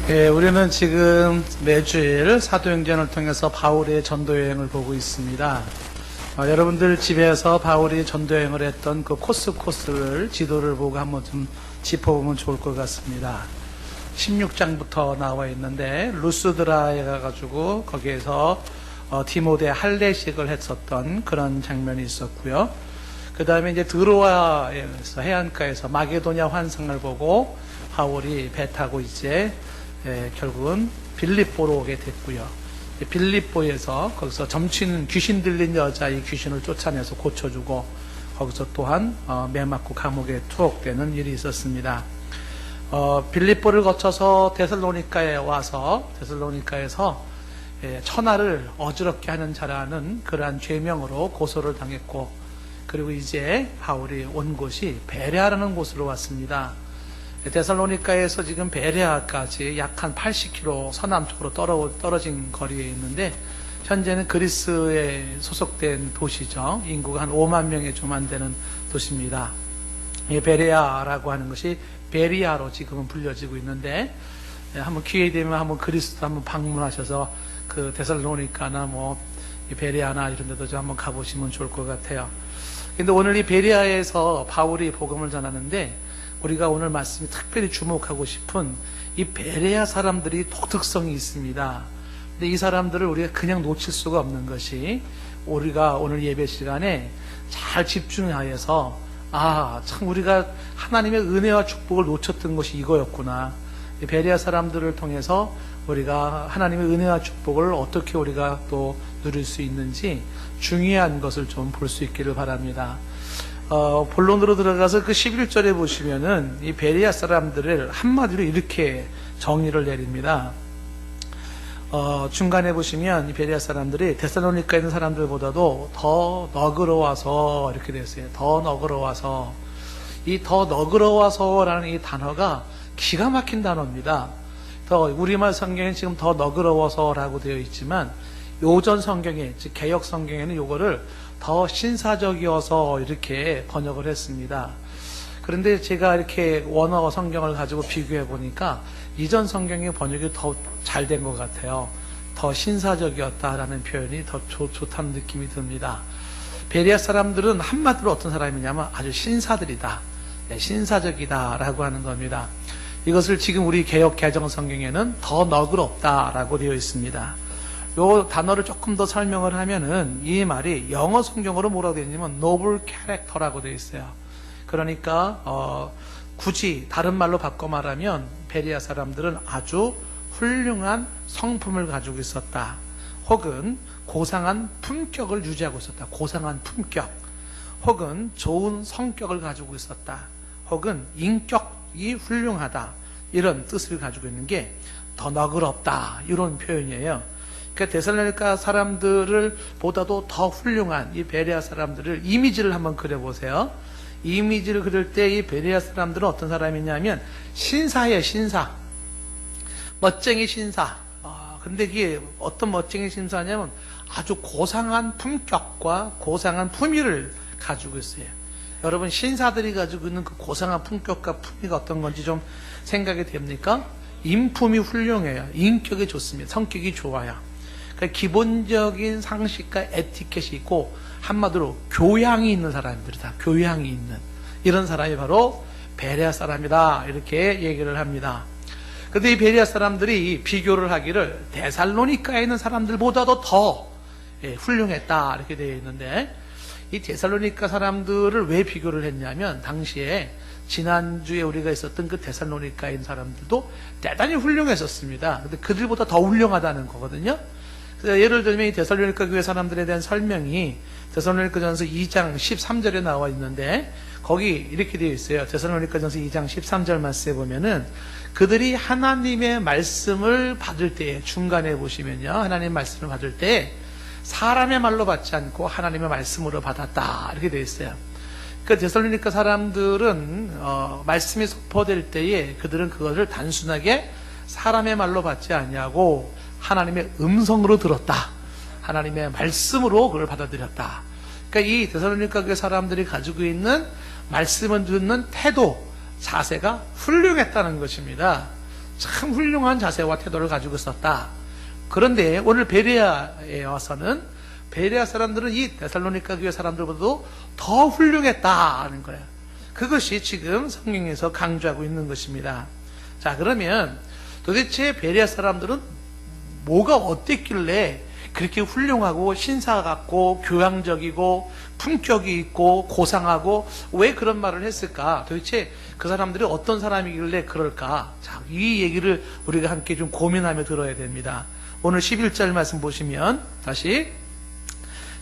우리는 지금 매주일 사도행전을 통해서 바울의 전도여행을 보고 있습니다. 여러분들 집에서 바울이 전도여행을 했던 그 코스를 지도를 보고 한번 좀 짚어보면 좋을 것 같습니다. 16장부터 나와 있는데 루스드라에 가가지고 거기에서 디모데 할례식을 했었던 그런 장면이 있었고요. 그 다음에 이제 드로아에서 해안가에서 마게도냐 환상을 보고 바울이 배 타고 이제 결국은 빌립보로 오게 됐고요. 빌립보에서 거기서 점치는 귀신 들린 여자의 귀신을 쫓아내서 고쳐주고 거기서 또한 매 맞고 감옥에 투옥되는 일이 있었습니다. 빌립보를 거쳐서 데살로니카에 와서 데살로니카에서 천하를 어지럽게 하는 자라는 그러한 죄명으로 고소를 당했고, 그리고 이제 바울이 온 곳이 베레아라는 곳으로 왔습니다. 데살로니카에서 지금 베레아까지 약 한 80km 서남쪽으로 떨어진 거리에 있는데, 현재는 그리스에 소속된 도시죠. 인구가 한 5만 명에 좀 안 되는 도시입니다. 이 베레아라고 하는 것이 베리아로 지금은 불려지고 있는데, 한번 기회 되면 한번 그리스도 한번 방문하셔서 그 데살로니카나 뭐 베레아나 이런 데도 좀 한번 가보시면 좋을 것 같아요. 근데 오늘 이 베레아에서 바울이 복음을 전하는데, 우리가 오늘 말씀이 특별히 주목하고 싶은 이 베레아 사람들이 독특성이 있습니다. 근데 이 사람들을 우리가 그냥 놓칠 수가 없는 것이, 우리가 오늘 예배 시간에 잘 집중하여서 참 우리가 하나님의 은혜와 축복을 놓쳤던 것이 이거였구나. 이 베레아 사람들을 통해서 우리가 하나님의 은혜와 축복을 어떻게 우리가 또 누릴 수 있는지 중요한 것을 좀 볼 수 있기를 바랍니다. 본론으로 들어가서 그 11절에 보시면은 이 베레아 사람들을 한마디로 이렇게 정의를 내립니다. 중간에 보시면 이 베레아 사람들이 데살로니카에 있는 사람들보다도 더 너그러워서 이렇게 됐어요. 더 너그러워서. 이 더 너그러워서라는 이 단어가 기가 막힌 단어입니다. 우리말 성경에 지금 더 너그러워서라고 되어 있지만, 요전 성경에, 즉 개역 성경에는 요거를 더 신사적이어서 이렇게 번역을 했습니다. 그런데 제가 이렇게 원어 성경을 가지고 비교해 보니까 이전 성경의 번역이 더 잘 된 것 같아요. 더 신사적이었다라는 표현이 더 좋다는 느낌이 듭니다. 베레아 사람들은 한마디로 어떤 사람이냐면 아주 신사들이다, 신사적이다라고 하는 겁니다. 이것을 지금 우리 개역 개정 성경에는 더 너그럽다라고 되어 있습니다. 요 단어를 조금 더 설명을 하면은 이 말이 영어 성경으로 뭐라고 되어 있냐면 noble character라고 되어 있어요. 그러니까 굳이 다른 말로 바꿔 말하면 베레아 사람들은 아주 훌륭한 성품을 가지고 있었다, 혹은 고상한 품격을 유지하고 있었다. 고상한 품격, 혹은 좋은 성격을 가지고 있었다, 혹은 인격이 훌륭하다, 이런 뜻을 가지고 있는 게 더 너그럽다, 이런 표현이에요. 그러니까 데살로니가 사람들을 보다도 더 훌륭한 이 베레아 사람들을 이미지를 한번 그려보세요. 이미지를 그릴 때 이 베레아 사람들은 어떤 사람이냐면 신사예요. 신사, 멋쟁이 신사. 근데 이게 어떤 멋쟁이 신사냐면 아주 고상한 품격과 고상한 품위를 가지고 있어요. 여러분, 신사들이 가지고 있는 그 고상한 품격과 품위가 어떤 건지 좀 생각이 됩니까? 인품이 훌륭해요. 인격이 좋습니다. 성격이 좋아요. 그러니까 기본적인 상식과 에티켓이 있고, 한마디로 교양이 있는 사람들이다. 교양이 있는 이런 사람이 바로 베레아 사람이다, 이렇게 얘기를 합니다. 그런데 이 베레아 사람들이 비교를 하기를 데살로니카에 있는 사람들보다도 더 훌륭했다, 이렇게 되어 있는데, 이 데살로니카 사람들을 왜 비교를 했냐면, 당시에 지난주에 우리가 있었던 그 데살로니카에 있는 사람들도 대단히 훌륭했었습니다. 근데 그들보다 더 훌륭하다는 거거든요. 그래서 예를 들면 이 데살로니카 교회 사람들에 대한 설명이 데살로니가전서 2장 13절에 나와 있는데, 거기 이렇게 되어 있어요. 데살로니가전서 2장 13절 말씀에 보면은 그들이 하나님의 말씀을 받을 때, 중간에 보시면요, 하나님의 말씀을 받을 때 사람의 말로 받지 않고 하나님의 말씀으로 받았다, 이렇게 되어 있어요. 그 데살로니가 사람들은 말씀이 선포될 때에 그들은 그것을 단순하게 사람의 말로 받지 않냐고 하나님의 음성으로 들었다, 하나님의 말씀으로 그걸 받아들였다. 그러니까 이 데살로니가 교회 사람들이 가지고 있는 말씀을 듣는 태도, 자세가 훌륭했다는 것입니다. 참 훌륭한 자세와 태도를 가지고 있었다. 그런데 오늘 베레아에 와서는 베레아 사람들은 이 데살로니가 교회 사람들보다도 더 훌륭했다는 거예요. 그것이 지금 성경에서 강조하고 있는 것입니다. 자, 그러면 도대체 베레아 사람들은 뭐가 어땠길래 그렇게 훌륭하고 신사 같고 교양적이고 품격이 있고 고상하고 왜 그런 말을 했을까? 도대체 그 사람들이 어떤 사람이길래 그럴까? 자, 이 얘기를 우리가 함께 좀 고민하며 들어야 됩니다. 오늘 11절 말씀 보시면 다시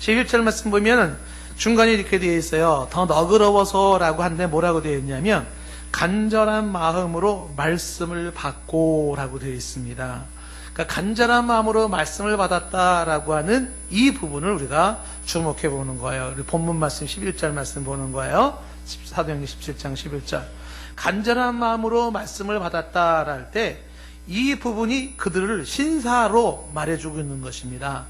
11절 말씀 보면 중간에 이렇게 되어 있어요. 더 너그러워서 라고 하는데 뭐라고 되어 있냐면 간절한 마음으로 말씀을 받고 라고 되어 있습니다. 그러니까 간절한 마음으로 말씀을 받았다라고 하는 이 부분을 우리가 주목해 보는 거예요. 우리 본문 말씀 11절 말씀 보는 거예요. 사도행전 17장 11절. 간절한 마음으로 말씀을 받았다라 할 때 이 부분이 그들을 신사로 말해주고 있는 것입니다.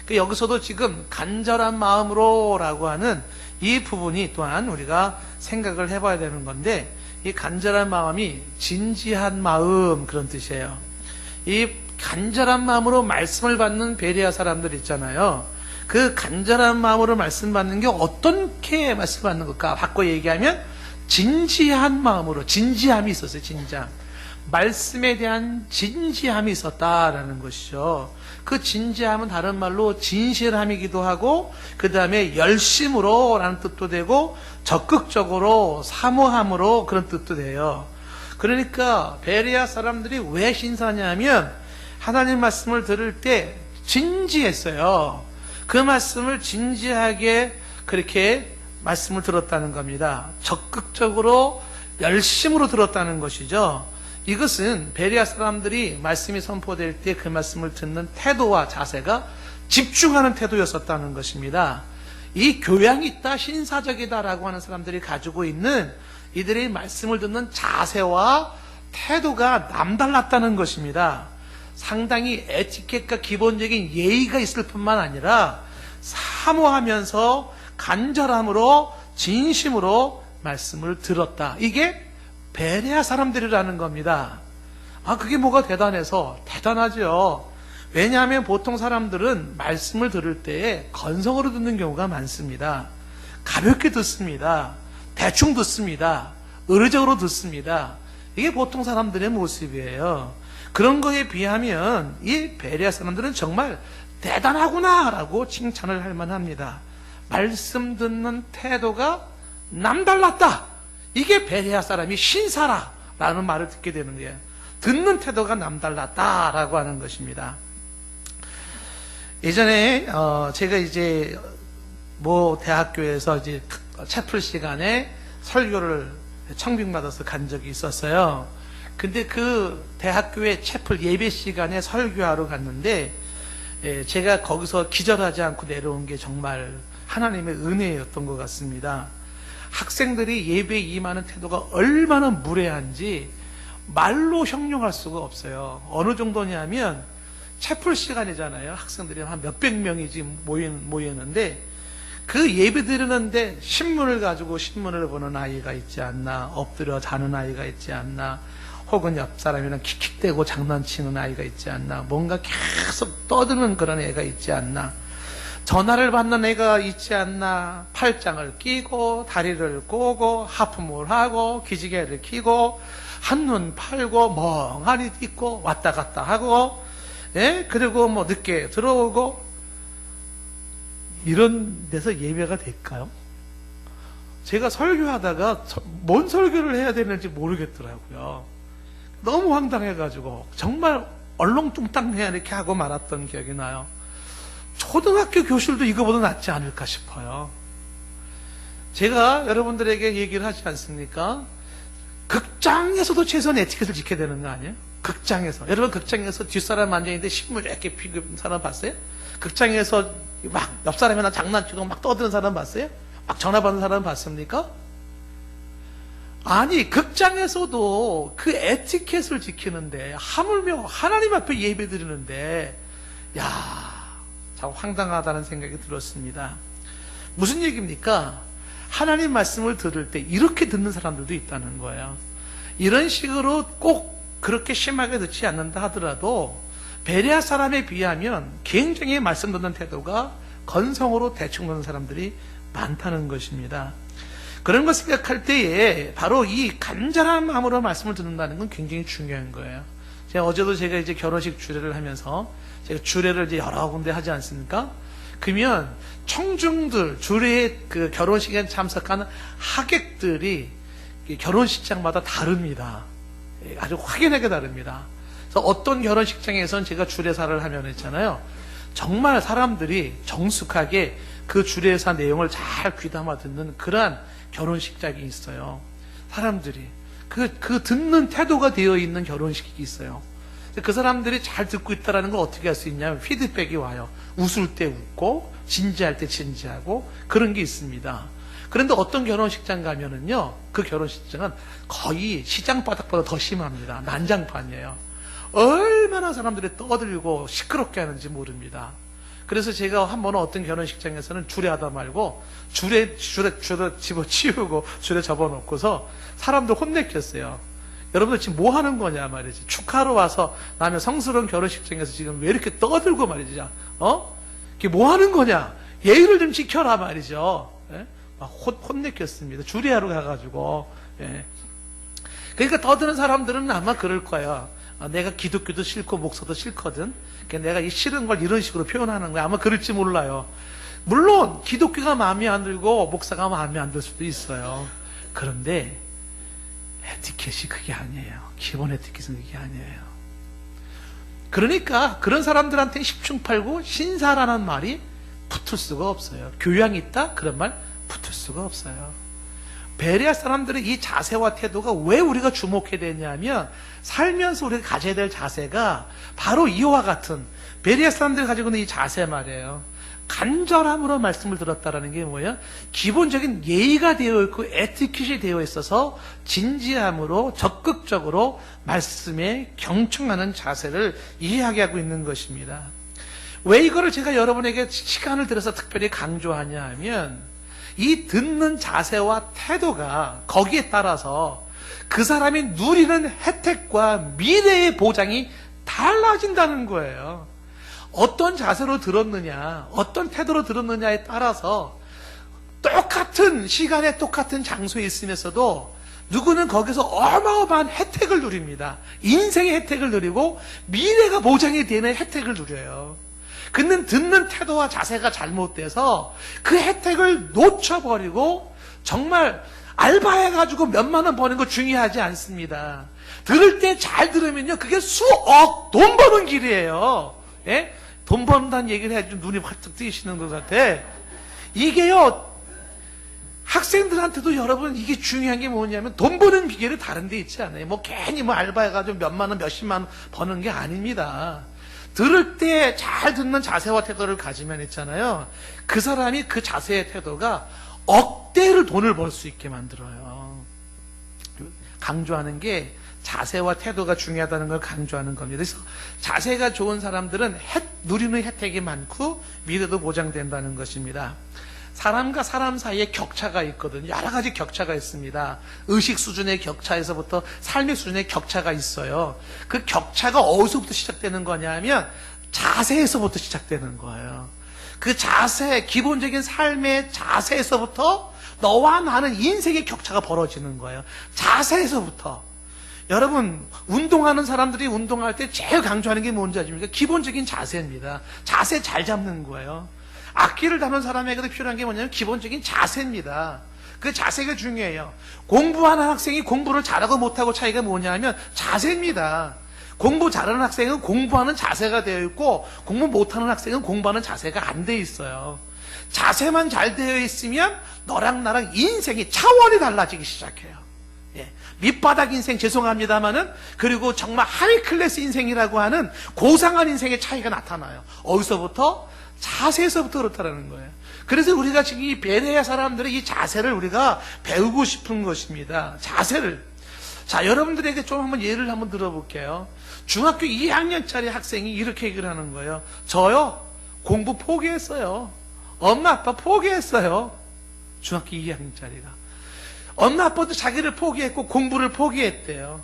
그러니까 여기서도 지금 간절한 마음으로 라고 하는 이 부분이 또한 우리가 생각을 해봐야 되는 건데 이 간절한 마음이 진지한 마음 그런 뜻이에요. 이 간절한 마음으로 말씀을 받는 베레아 사람들 있잖아요. 그 간절한 마음으로 말씀 받는 게 어떻게 말씀 받는 걸까? 바꿔 얘기하면 진지한 마음으로 진지함이 있었어요. 진지함. 말씀에 대한 진지함이 있었다라는 것이죠. 그 진지함은 다른 말로 진실함이기도 하고 그 다음에 열심으로 라는 뜻도 되고 적극적으로 사모함으로 그런 뜻도 돼요. 그러니까 베레아 사람들이 왜 신사냐면 하나님 말씀을 들을 때 진지했어요. 그 말씀을 진지하게 그렇게 말씀을 들었다는 겁니다. 적극적으로 열심으로 들었다는 것이죠. 이것은 베레아 사람들이 말씀이 선포될 때 그 말씀을 듣는 태도와 자세가 집중하는 태도였었다는 것입니다. 이 교양이 있다, 신사적이다라고 하는 사람들이 가지고 있는 이들의 말씀을 듣는 자세와 태도가 남달랐다는 것입니다. 상당히 에티켓과 기본적인 예의가 있을 뿐만 아니라 사모하면서 간절함으로 진심으로 말씀을 들었다. 이게 베레아 사람들이라는 겁니다. 아, 그게 뭐가 대단해서? 대단하죠. 왜냐하면 보통 사람들은 말씀을 들을 때에 건성으로 듣는 경우가 많습니다. 가볍게 듣습니다. 대충 듣습니다. 의례적으로 듣습니다. 이게 보통 사람들의 모습이에요. 그런 거에 비하면 이 베레아 사람들은 정말 대단하구나라고 칭찬을 할 만합니다. 말씀 듣는 태도가 남달랐다. 이게 베레아 사람이 신사라라는 말을 듣게 되는 거예요. 듣는 태도가 남달랐다라고 하는 것입니다. 예전에 제가 이제 대학교에서 이제 채플 시간에 설교를 청빙받아서 간 적이 있었어요. 근데 그 대학교의 채플 예배 시간에 설교하러 갔는데 제가 거기서 기절하지 않고 내려온 게 정말 하나님의 은혜였던 것 같습니다. 학생들이 예배에 임하는 태도가 얼마나 무례한지 말로 형용할 수가 없어요. 어느 정도냐면 채플 시간이잖아요. 학생들이 한 몇백 명이지 모였는데 그 예배 드리는데 신문을 가지고 신문을 보는 아이가 있지 않나, 엎드려 자는 아이가 있지 않나, 혹은 옆 사람이랑 킥킥대고 장난치는 아이가 있지 않나, 뭔가 계속 떠드는 그런 애가 있지 않나, 전화를 받는 애가 있지 않나, 팔짱을 끼고 다리를 꼬고 하품을 하고 기지개를 켜고 한눈 팔고 멍하니 있고 왔다 갔다 하고, 예? 그리고 뭐 늦게 들어오고, 이런 데서 예배가 될까요? 제가 설교하다가 뭔 설교를 해야 되는지 모르겠더라고요. 너무 황당해가지고 정말 얼렁뚱땅해 이렇게 하고 말았던 기억이 나요. 초등학교 교실도 이거보다 낫지 않을까 싶어요. 제가 여러분들에게 얘기를 하지 않습니까? 극장에서도 최소한 에티켓을 지켜야 되는 거 아니에요? 극장에서. 여러분 극장에서 뒷사람 앉아있는데 신문 이렇게 피는 사람 봤어요? 극장에서 막 옆 사람이랑 장난치고 막 떠드는 사람 봤어요? 막 전화 받는 사람 봤습니까? 아니, 극장에서도 그 에티켓을 지키는데, 하물며 하나님 앞에 예배 드리는데, 참 황당하다는 생각이 들었습니다. 무슨 얘기입니까? 하나님 말씀을 들을 때 이렇게 듣는 사람들도 있다는 거예요. 이런 식으로 꼭 그렇게 심하게 듣지 않는다 하더라도 베레아 사람에 비하면 굉장히 말씀 듣는 태도가 건성으로 대충 듣는 사람들이 많다는 것입니다. 그런 걸 생각할 때에 바로 이 간절한 마음으로 말씀을 듣는다는 건 굉장히 중요한 거예요. 어제도 제가 이제 결혼식 주례를 하면서 제가 주례를 이제 여러 군데 하지 않습니까? 그러면 청중들, 주례의 그 결혼식에 참석하는 하객들이 결혼식장마다 다릅니다. 아주 확연하게 다릅니다. 그래서 어떤 결혼식장에서는 제가 주례사를 하면 했잖아요. 정말 사람들이 정숙하게 그 주례사 내용을 잘 귀담아 듣는 그러한 결혼식장이 있어요. 사람들이 그 듣는 태도가 되어 있는 결혼식이 있어요. 그 사람들이 잘 듣고 있다는 걸 어떻게 할 수 있냐면 피드백이 와요. 웃을 때 웃고 진지할 때 진지하고 그런 게 있습니다. 그런데 어떤 결혼식장 가면은요, 그 결혼식장은 거의 시장 바닥보다 더 심합니다. 난장판이에요. 얼마나 사람들이 떠들고 시끄럽게 하는지 모릅니다. 그래서 제가 한 번은 어떤 결혼식장에서는 주례하다 말고 주례 집어치우고 주례 접어놓고서 사람들 혼내켰어요. 여러분들 지금 뭐 하는 거냐 말이지. 축하로 와서 나는 성스러운 결혼식장에서 지금 왜 이렇게 떠들고 말이죠. 이게 뭐 하는 거냐. 예의를 좀 지켜라 말이죠. 예? 막 혼내켰습니다. 주례하러 가가지고. 예. 그러니까 떠드는 사람들은 아마 그럴 거야. 내가 기독교도 싫고 목사도 싫거든. 그러니까 내가 이 싫은 걸 이런 식으로 표현하는 거야. 아마 그럴지 몰라요. 물론 기독교가 마음에 안 들고 목사가 마음에 안 들 수도 있어요. 그런데 에티켓이 그게 아니에요. 기본 에티켓은 그게 아니에요. 그러니까 그런 사람들한테 십중팔구 신사라는 말이 붙을 수가 없어요. 교양이 있다? 그런 말 붙을 수가 없어요. 베레아 사람들의 이 자세와 태도가 왜 우리가 주목해야 되냐면 살면서 우리가 가져야 될 자세가 바로 이와 같은 베레아 사람들이 가지고 있는 이 자세 말이에요. 간절함으로 말씀을 들었다라는 게 뭐예요? 기본적인 예의가 되어 있고 에티켓이 되어 있어서 진지함으로 적극적으로 말씀에 경청하는 자세를 이해하게 하고 있는 것입니다. 왜 이거를 제가 여러분에게 시간을 들여서 특별히 강조하냐 하면 이 듣는 자세와 태도가 거기에 따라서 그 사람이 누리는 혜택과 미래의 보장이 달라진다는 거예요. 어떤 자세로 들었느냐, 어떤 태도로 들었느냐에 따라서 똑같은 시간에 똑같은 장소에 있으면서도 누구는 거기서 어마어마한 혜택을 누립니다. 인생의 혜택을 누리고 미래가 보장이 되는 혜택을 누려요. 근데 듣는 태도와 자세가 잘못돼서 그 혜택을 놓쳐버리고 정말 알바해가지고 몇만 원 버는 거 중요하지 않습니다. 들을 때 잘 들으면요, 그게 수억 돈 버는 길이에요. 예? 돈 번다는 얘기를 해야지 눈이 활짝 뜨이시는 것 같아. 이게요, 학생들한테도 여러분 이게 중요한 게 뭐냐면 돈 버는 비결이 다른 데 있지 않아요. 뭐 괜히 뭐 알바해가지고 몇만 원, 몇십만 원 버는 게 아닙니다. 들을 때 잘 듣는 자세와 태도를 가지면 있잖아요. 그 사람이 그 자세의 태도가 억대를 돈을 벌 수 있게 만들어요. 강조하는 게 자세와 태도가 중요하다는 걸 강조하는 겁니다. 그래서 자세가 좋은 사람들은 누리는 혜택이 많고 미래도 보장된다는 것입니다. 사람과 사람 사이에 격차가 있거든요. 여러 가지 격차가 있습니다. 의식 수준의 격차에서부터 삶의 수준의 격차가 있어요. 그 격차가 어디서부터 시작되는 거냐면 자세에서부터 시작되는 거예요. 그 자세, 기본적인 삶의 자세에서부터 너와 나는 인생의 격차가 벌어지는 거예요. 자세에서부터. 여러분, 운동하는 사람들이 운동할 때 제일 강조하는 게 뭔지 아십니까? 기본적인 자세입니다. 자세 잘 잡는 거예요. 악기를 다루는 사람에게도 필요한 게 뭐냐면 기본적인 자세입니다. 그 자세가 중요해요. 공부하는 학생이 공부를 잘하고 못하고 차이가 뭐냐면 자세입니다. 공부 잘하는 학생은 공부하는 자세가 되어 있고 공부 못하는 학생은 공부하는 자세가 안 되어 있어요. 자세만 잘 되어 있으면 너랑 나랑 인생이 차원이 달라지기 시작해요. 예. 밑바닥 인생 죄송합니다만은 그리고 정말 하이 클래스 인생이라고 하는 고상한 인생의 차이가 나타나요. 어디서부터? 자세에서부터 그렇다는 거예요. 그래서 우리가 지금 이 베레아 사람들의 이 자세를 우리가 배우고 싶은 것입니다. 자세를. 자, 여러분들에게 좀 한번 예를 한번 들어볼게요. 중학교 2학년짜리 학생이 이렇게 얘기를 하는 거예요. 저요, 공부 포기했어요. 엄마, 아빠 포기했어요. 중학교 2학년짜리가. 엄마, 아빠도 자기를 포기했고 공부를 포기했대요.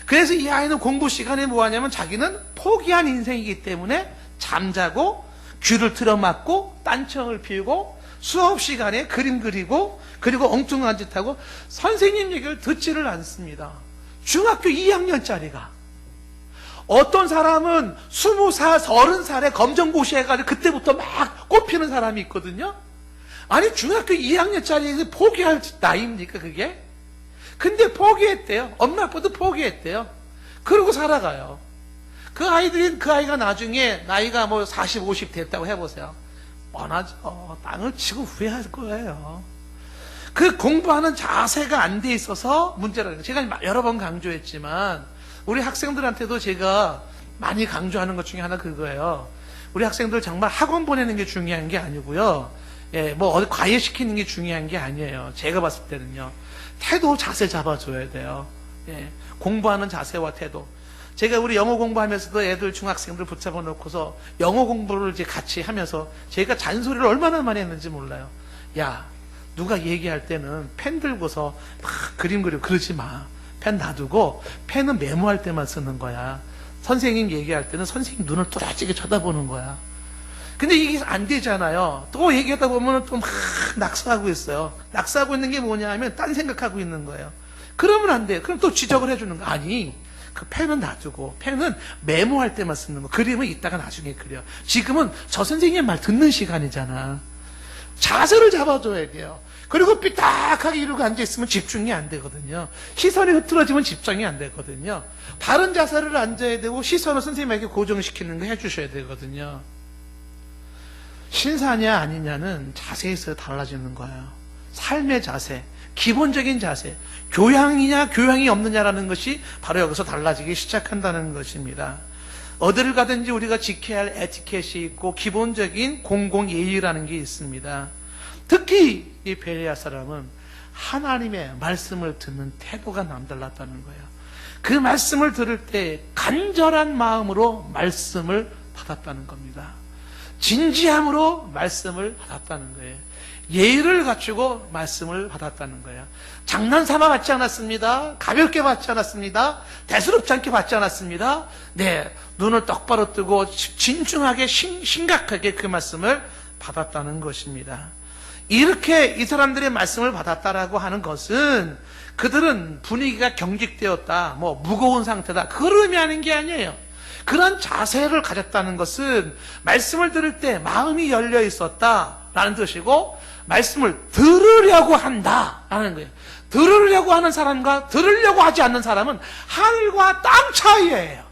그래서 이 아이는 공부 시간에 뭐 하냐면 자기는 포기한 인생이기 때문에 잠자고 귀를 틀어막고 딴청을 피우고 수업 시간에 그림 그리고 그리고 엉뚱한 짓 하고 선생님 얘기를 듣지를 않습니다. 중학교 2학년짜리가. 어떤 사람은 20살, 30살에 검정고시 해가지고 그때부터 막 꼽히는 사람이 있거든요. 아니 중학교 2학년짜리 포기할 나이입니까 그게? 근데 포기했대요. 엄마 아빠도 포기했대요. 그러고 살아가요. 그 아이가 나중에 나이가 뭐 40, 50 됐다고 해보세요. 뻔하죠. 땅을 치고 후회할 거예요. 그 공부하는 자세가 안 돼 있어서 문제라는 거예요. 제가 여러 번 강조했지만 우리 학생들한테도 제가 많이 강조하는 것 중에 하나 그거예요. 우리 학생들 정말 학원 보내는 게 중요한 게 아니고요. 예, 뭐 어디 과외시키는 게 중요한 게 아니에요. 제가 봤을 때는요. 태도, 자세 잡아줘야 돼요. 예, 공부하는 자세와 태도. 제가 우리 영어 공부하면서도 애들 중학생들 붙잡아 놓고서 영어 공부를 이제 같이 하면서 제가 잔소리를 얼마나 많이 했는지 몰라요. 야, 누가 얘기할 때는 펜 들고서 막 그림 그리고 그러지 마. 펜 놔두고 펜은 메모할 때만 쓰는 거야. 선생님 얘기할 때는 선생님 눈을 또렷하게 쳐다보는 거야. 근데 이게 안 되잖아요. 또 얘기하다 보면 또 막 낙서하고 있어요. 낙서하고 있는 게 뭐냐 하면 딴 생각하고 있는 거예요. 그러면 안 돼요. 그럼 또 지적을 해주는 거. 아니, 그 펜은 놔두고 펜은 메모할 때만 쓰는 거. 그림은 이따가 나중에 그려. 지금은 저 선생님 말 듣는 시간이잖아. 자세를 잡아줘야 돼요. 그리고 삐딱하게 이러고 앉아있으면 집중이 안 되거든요. 시선이 흐트러지면 집중이 안 되거든요. 바른 자세를 앉아야 되고 시선을 선생님에게 고정시키는 거 해주셔야 되거든요. 신사냐 아니냐는 자세에서 달라지는 거예요. 삶의 자세, 기본적인 자세, 교양이냐 교양이 없느냐라는 것이 바로 여기서 달라지기 시작한다는 것입니다. 어디를 가든지 우리가 지켜야 할 에티켓이 있고 기본적인 공공예의라는 게 있습니다. 특히 이 베레아 사람은 하나님의 말씀을 듣는 태도가 남달랐다는 거예요. 그 말씀을 들을 때 간절한 마음으로 말씀을 받았다는 겁니다. 진지함으로 말씀을 받았다는 거예요. 예의를 갖추고 말씀을 받았다는 거예요. 장난삼아 받지 않았습니다. 가볍게 받지 않았습니다. 대수롭지 않게 받지 않았습니다. 네, 눈을 똑바로 뜨고 진중하게 심각하게 그 말씀을 받았다는 것입니다. 이렇게 이 사람들의 말씀을 받았다라고 하는 것은 그들은 분위기가 경직되었다, 뭐 무거운 상태다, 그걸 의미하는 게 아니에요. 그런 자세를 가졌다는 것은 말씀을 들을 때 마음이 열려 있었다라는 뜻이고 말씀을 들으려고 한다라는 거예요. 들으려고 하는 사람과 들으려고 하지 않는 사람은 하늘과 땅 차이예요.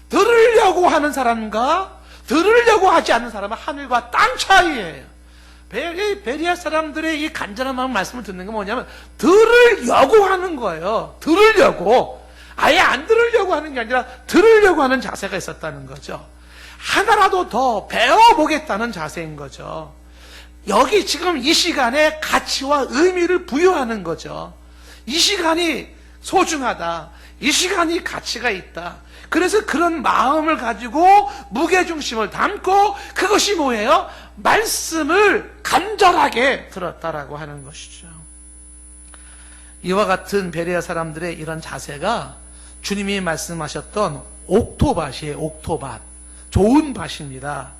들으려고 하는 사람과 들으려고 하지 않는 사람은 하늘과 땅 차이예요. 베리아 사람들의 이 간절한 마음 말씀을 듣는 게 뭐냐면 들으려고 하는 거예요. 들으려고. 아예 안 들으려고 하는 게 아니라 들으려고 하는 자세가 있었다는 거죠. 하나라도 더 배워보겠다는 자세인 거죠. 여기 지금 이 시간에 가치와 의미를 부여하는 거죠. 이 시간이 소중하다. 이 시간이 가치가 있다. 그래서 그런 마음을 가지고 무게중심을 담고 그것이 뭐예요? 말씀을 간절하게 들었다라고 하는 것이죠. 이와 같은 베레아 사람들의 이런 자세가 주님이 말씀하셨던 옥토밭이에요. 옥토밭. 좋은 밭입니다.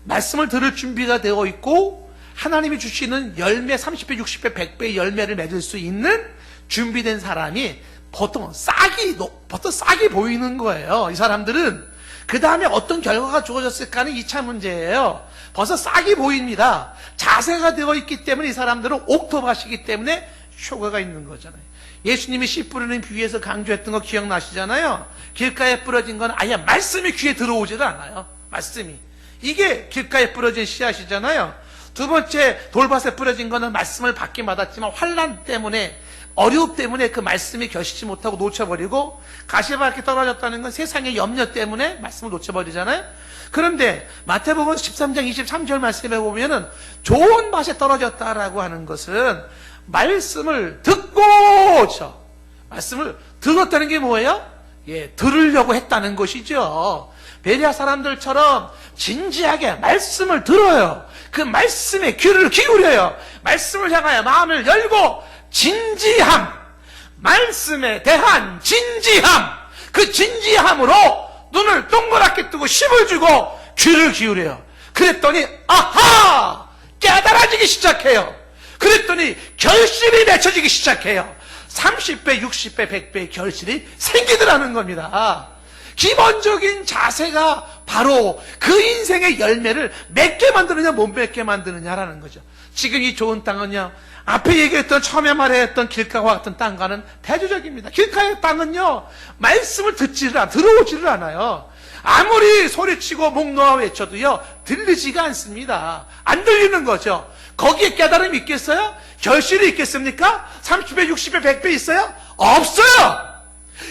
말씀을 들을 준비가 되어 있고 하나님이 주시는 열매 30배, 60배, 100배의 열매를 맺을 수 있는 준비된 사람이 보통 싹이 보이는 거예요. 이 사람들은 그 다음에 어떤 결과가 주어졌을까는 2차 문제예요. 벌써 싹이 보입니다. 자세가 되어 있기 때문에 이 사람들은 옥토밭이기 때문에 효과가 있는 거잖아요. 예수님이 씨 뿌리는 비유에서 강조했던 거 기억나시잖아요. 길가에 뿌려진 건 아예 말씀이 귀에 들어오지도 않아요. 말씀이. 이게 길가에 뿌려진 씨앗이잖아요. 두 번째 돌밭에 뿌려진 거는 말씀을 받긴 받았지만 환난 때문에 어려움 때문에 그 말씀이 겨시지 못하고 놓쳐버리고 가시밭에 떨어졌다는 건 세상의 염려 때문에 말씀을 놓쳐버리잖아요. 그런데 마태복음 13장 23절 말씀에 보면은 좋은 밭에 떨어졌다라고 하는 것은 말씀을 듣고죠. 말씀을 들었다는 게 뭐예요? 예, 들으려고 했다는 것이죠. 베레아 사람들처럼 진지하게 말씀을 들어요. 그 말씀에 귀를 기울여요. 말씀을 향하여 마음을 열고 진지함, 말씀에 대한 진지함, 그 진지함으로 눈을 동그랗게 뜨고 힘을 주고 귀를 기울여요. 그랬더니 아하! 깨달아지기 시작해요. 그랬더니 결실이 맺혀지기 시작해요. 30배, 60배, 100배의 결실이 생기더라는 겁니다. 기본적인 자세가 바로 그 인생의 열매를 맺게 만드느냐 못 맺게 만드느냐라는 거죠. 지금 이 좋은 땅은요, 앞에 얘기했던 처음에 말했던 길가와 같은 땅과는 대조적입니다. 길가의 땅은요, 말씀을 들어오지를 않아요. 아무리 소리치고 목 놓아 외쳐도요, 들리지가 않습니다. 안 들리는 거죠. 거기에 깨달음이 있겠어요? 결실이 있겠습니까? 30배, 60배, 100배 있어요? 없어요!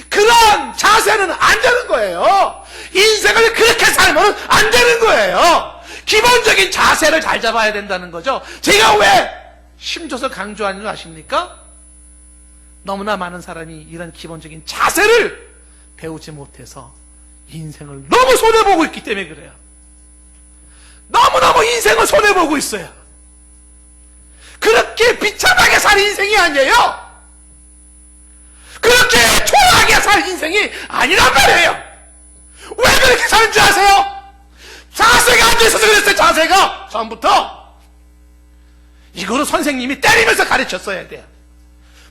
그런 자세는 안 되는 거예요. 인생을 그렇게 살면 안 되는 거예요. 기본적인 자세를 잘 잡아야 된다는 거죠. 제가 왜 힘줘서 강조하는 줄 아십니까? 너무나 많은 사람이 이런 기본적인 자세를 배우지 못해서 인생을 너무 손해보고 있기 때문에 그래요. 너무너무 인생을 손해보고 있어요. 그렇게 비참하게 살 인생이 아니에요. 그렇게 초라하게 살 인생이 아니란 말이에요. 왜 그렇게 사는지 아세요? 자세가 안 돼서 그랬어요. 자세가 처음부터. 이거를 선생님이 때리면서 가르쳤어야 돼요.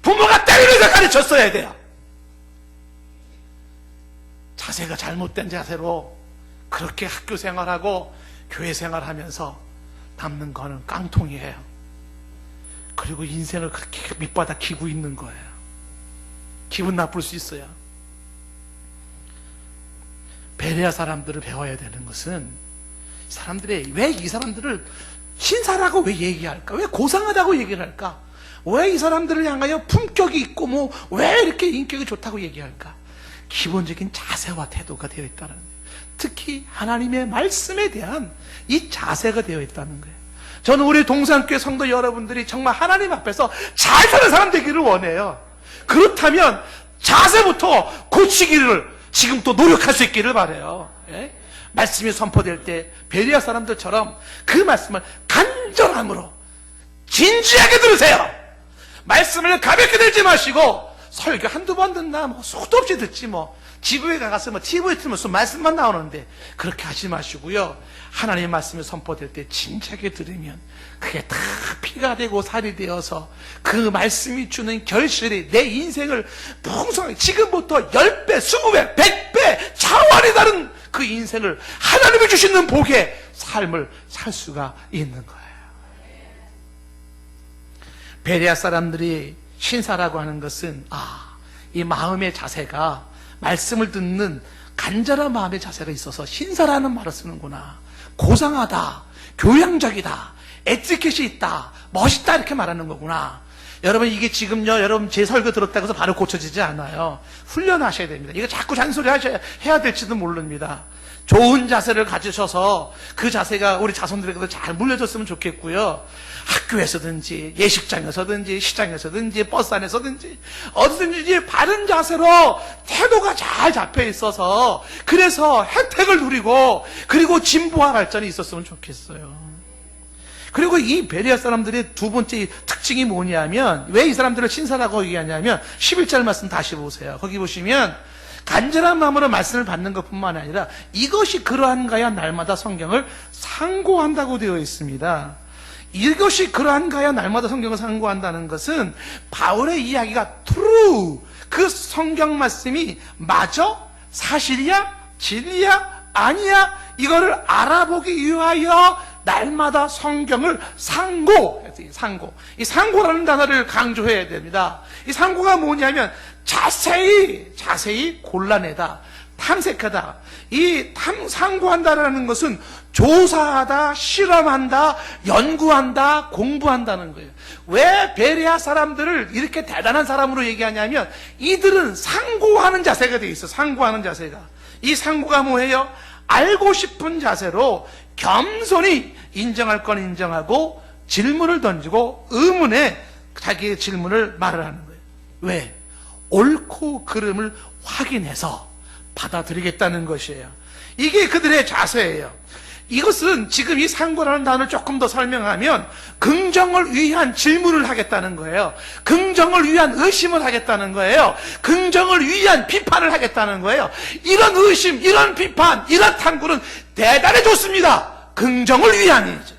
부모가 때리면서 가르쳤어야 돼요. 자세가 잘못된 자세로 그렇게 학교 생활하고 교회 생활하면서 남는 거는 깡통이에요. 그리고 인생을 그렇게 밑바닥 기고 있는 거예요. 기분 나쁠 수 있어요. 베레아 사람들을 배워야 되는 것은 사람들이 왜 이 사람들을 신사라고 왜 얘기할까? 왜 고상하다고 얘기를 할까? 왜 이 사람들을 향하여 품격이 있고 뭐 왜 이렇게 인격이 좋다고 얘기할까? 기본적인 자세와 태도가 되어 있다는 거예요. 특히 하나님의 말씀에 대한 이 자세가 되어 있다는 거예요. 저는 우리 동산교회 성도 여러분들이 정말 하나님 앞에서 잘 사는 사람 되기를 원해요. 그렇다면 자세부터 고치기를 지금 또 노력할 수 있기를 바라요. 예? 말씀이 선포될 때 베레아 사람들처럼 그 말씀을 간절함으로 진지하게 들으세요. 말씀을 가볍게 들지 마시고 설교 한두 번 듣나 뭐 수도 없이 듣지 뭐 지구에 가서 뭐 TV에 틀면 무슨 말씀만 나오는데 그렇게 하지 마시고요. 하나님의 말씀이 선포될 때 진지하게 들으면 그게 다 피가 되고 살이 되어서 그 말씀이 주는 결실이 내 인생을 풍성하게 지금부터 10배, 20배, 100배 차원이 다른 그 인생을 하나님이 주시는 복의 삶을 살 수가 있는 거예요. 베레아 사람들이 신사라고 하는 것은 이 마음의 자세가 말씀을 듣는 간절한 마음의 자세가 있어서 신사라는 말을 쓰는구나. 고상하다, 교양적이다, 에티켓이 있다, 멋있다 이렇게 말하는 거구나. 여러분 이게 지금요 여러분 제 설교 들었다고 해서 바로 고쳐지지 않아요. 훈련하셔야 됩니다. 이거 자꾸 잔소리 해야 될지도 모릅니다. 좋은 자세를 가지셔서 그 자세가 우리 자손들에게도 잘 물려졌으면 좋겠고요. 학교에서든지 예식장에서든지 시장에서든지 버스 안에서든지 어디든지 바른 자세로 태도가 잘 잡혀 있어서 그래서 혜택을 누리고 그리고 진보와 발전이 있었으면 좋겠어요. 그리고 이 베레아 사람들의 두 번째 특징이 뭐냐면 왜 이 사람들을 신사라고 얘기하냐면 11절 말씀 다시 보세요. 거기 보시면 간절한 마음으로 말씀을 받는 것뿐만 아니라 이것이 그러한가야 날마다 성경을 상고한다고 되어 있습니다. 이것이 그러한가야 날마다 성경을 상고한다는 것은 바울의 이야기가 true, 그 성경 말씀이 맞아? 사실이야? 진리야? 아니야? 이거를 알아보기 위하여 날마다 성경을 상고. 이 상고라는 단어를 강조해야 됩니다. 이 상고가 뭐냐면 자세히 골라내다, 탐색하다. 이 상고한다라는 것은 조사하다, 실험한다, 연구한다, 공부한다는 거예요. 왜 베레아 사람들을 이렇게 대단한 사람으로 얘기하냐면 이들은 상고하는 자세가 되어 있어. 상고하는 자세가. 이 상고가 뭐예요? 알고 싶은 자세로 겸손히 인정할 건 인정하고 질문을 던지고 의문에 자기의 질문을 말을 하는 거예요. 왜? 옳고 그름을 확인해서 받아들이겠다는 것이에요. 이게 그들의 자세예요. 이것은 지금 이 상고라는 단어를 조금 더 설명하면 긍정을 위한 질문을 하겠다는 거예요. 긍정을 위한 의심을 하겠다는 거예요. 긍정을 위한 비판을 하겠다는 거예요. 이런 의심, 이런 비판, 이런 탐구는 대단히 좋습니다. 긍정을 위한이죠.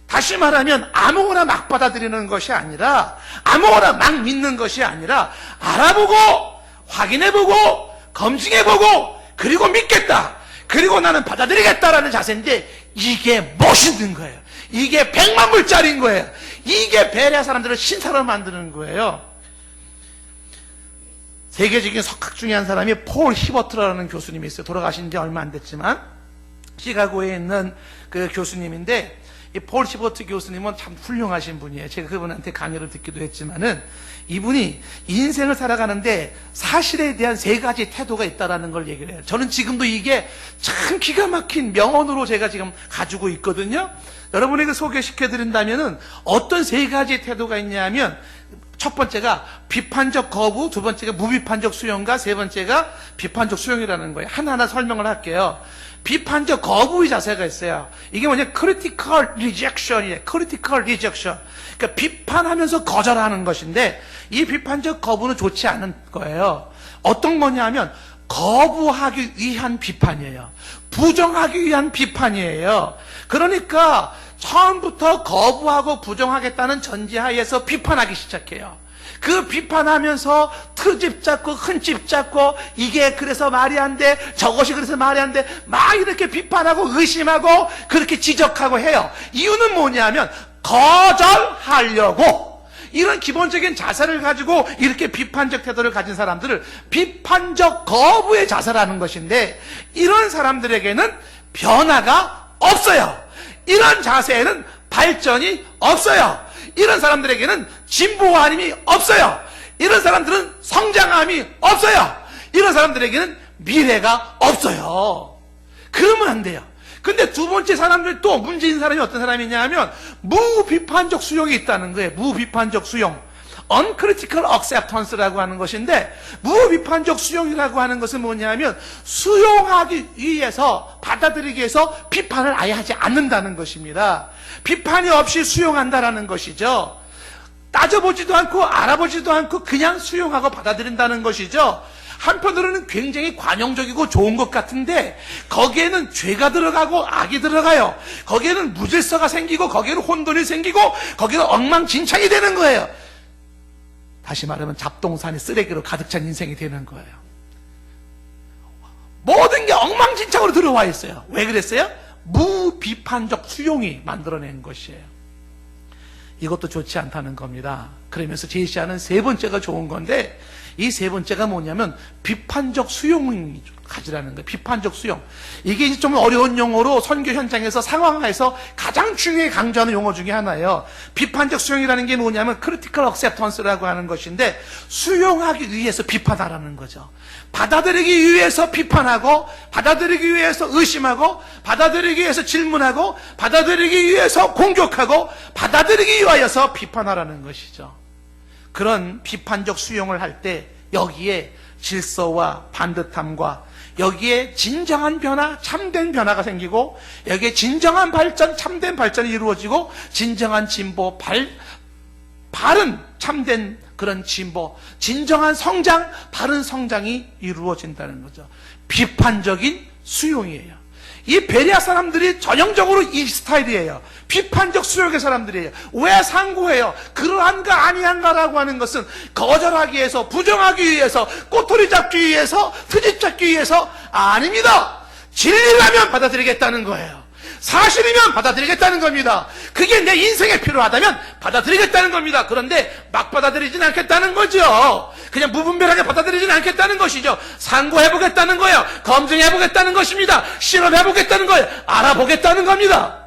다시 말하면 아무거나 막 받아들이는 것이 아니라, 아무거나 막 믿는 것이 아니라 알아보고 확인해보고 검증해보고 그리고 믿겠다, 그리고 나는 받아들이겠다라는 자세인데, 이게 멋있는 거예요. 이게 100만 불짜리인 거예요. 이게 베레아 사람들을 신사로 만드는 거예요. 세계적인 석학 중에 한 사람이 폴 히버트라는 교수님이 있어요. 돌아가신 지 얼마 안 됐지만 시카고에 있는 그 교수님인데, 이 폴 히버트 교수님은 참 훌륭하신 분이에요. 제가 그분한테 강의를 듣기도 했지만은, 이분이 인생을 살아가는데 사실에 대한 3가지 태도가 있다라는 걸 얘기를 해요. 저는 지금도 이게 참 기가 막힌 명언으로 제가 지금 가지고 있거든요. 여러분에게 소개시켜 드린다면은 어떤 3가지 태도가 있냐면, 첫 번째가 비판적 거부, 두 번째가 무비판적 수용과 세 번째가 비판적 수용이라는 거예요. 하나하나 설명을 할게요. 비판적 거부의 자세가 있어요. 이게 뭐냐? critical rejection이에요. critical rejection. 그러니까 비판하면서 거절하는 것인데, 이 비판적 거부는 좋지 않은 거예요. 어떤 거냐 하면 거부하기 위한 비판이에요. 부정하기 위한 비판이에요. 그러니까 처음부터 거부하고 부정하겠다는 전제하에서 비판하기 시작해요. 그 비판하면서 트집 잡고 흠집 잡고, 이게 그래서 말이 안 돼, 저것이 그래서 말이 안 돼, 막 이렇게 비판하고 의심하고 그렇게 지적하고 해요. 이유는 뭐냐면 거절하려고. 이런 기본적인 자세를 가지고 이렇게 비판적 태도를 가진 사람들을 비판적 거부의 자세라는 것인데, 이런 사람들에게는 변화가 없어요. 이런 자세에는 발전이 없어요. 이런 사람들에게는 진보와 힘이 없어요. 이런 사람들은 성장함이 없어요. 이런 사람들에게는 미래가 없어요. 그러면 안 돼요. 근데 두 번째 사람들, 또 문제인 사람이 어떤 사람이냐 하면 무비판적 수용이 있다는 거예요. 무비판적 수용. uncritical acceptance라고 하는 것인데, 무비판적 수용이라고 하는 것은 뭐냐면 수용하기 위해서, 받아들이기 위해서 비판을 아예 하지 않는다는 것입니다. 비판이 없이 수용한다라는 것이죠. 따져보지도 않고 알아보지도 않고 그냥 수용하고 받아들인다는 것이죠. 한편으로는 굉장히 관용적이고 좋은 것 같은데, 거기에는 죄가 들어가고 악이 들어가요. 거기에는 무질서가 생기고, 거기에는 혼돈이 생기고, 거기에는 엉망진창이 되는 거예요. 다시 말하면 잡동사니 쓰레기로 가득 찬 인생이 되는 거예요. 모든 게 엉망진창으로 들어와 있어요. 왜 그랬어요? 무비판적 수용이 만들어낸 것이에요. 이것도 좋지 않다는 겁니다. 그러면서 제시하는 3번째가 좋은 건데, 이 3번째가 뭐냐면 비판적 수용을 가지라는 거예요. 비판적 수용. 이게 이제 좀 어려운 용어로 선교 현장에서 상황에서 가장 중요히 강조하는 용어 중에 하나예요. 비판적 수용이라는 게 뭐냐면 critical acceptance라고 하는 것인데, 수용하기 위해서 비판하라는 거죠. 받아들이기 위해서 비판하고, 받아들이기 위해서 의심하고, 받아들이기 위해서 질문하고, 받아들이기 위해서 공격하고, 받아들이기 위하여서 비판하라는 것이죠. 그런 비판적 수용을 할 때 여기에 질서와 반듯함과, 여기에 진정한 변화, 참된 변화가 생기고, 여기에 진정한 발전, 참된 발전이 이루어지고, 진정한 진보, 바른 참된 그런 진보, 진정한 성장, 바른 성장이 이루어진다는 거죠. 비판적인 수용이에요. 이 베레아 사람들이 전형적으로 이 스타일이에요. 비판적 수용의 사람들이에요. 왜 상고해요? 그러한가 아니한가라고 하는 것은 거절하기 위해서, 부정하기 위해서, 꼬투리 잡기 위해서, 트집 잡기 위해서 아닙니다. 진리라면 받아들이겠다는 거예요. 사실이면 받아들이겠다는 겁니다. 그게 내 인생에 필요하다면 받아들이겠다는 겁니다. 그런데 막 받아들이진 않겠다는 거죠. 그냥 무분별하게 받아들이진 않겠다는 것이죠. 상고해보겠다는 거예요. 검증해보겠다는 것입니다. 실험해보겠다는 거예요. 알아보겠다는 겁니다.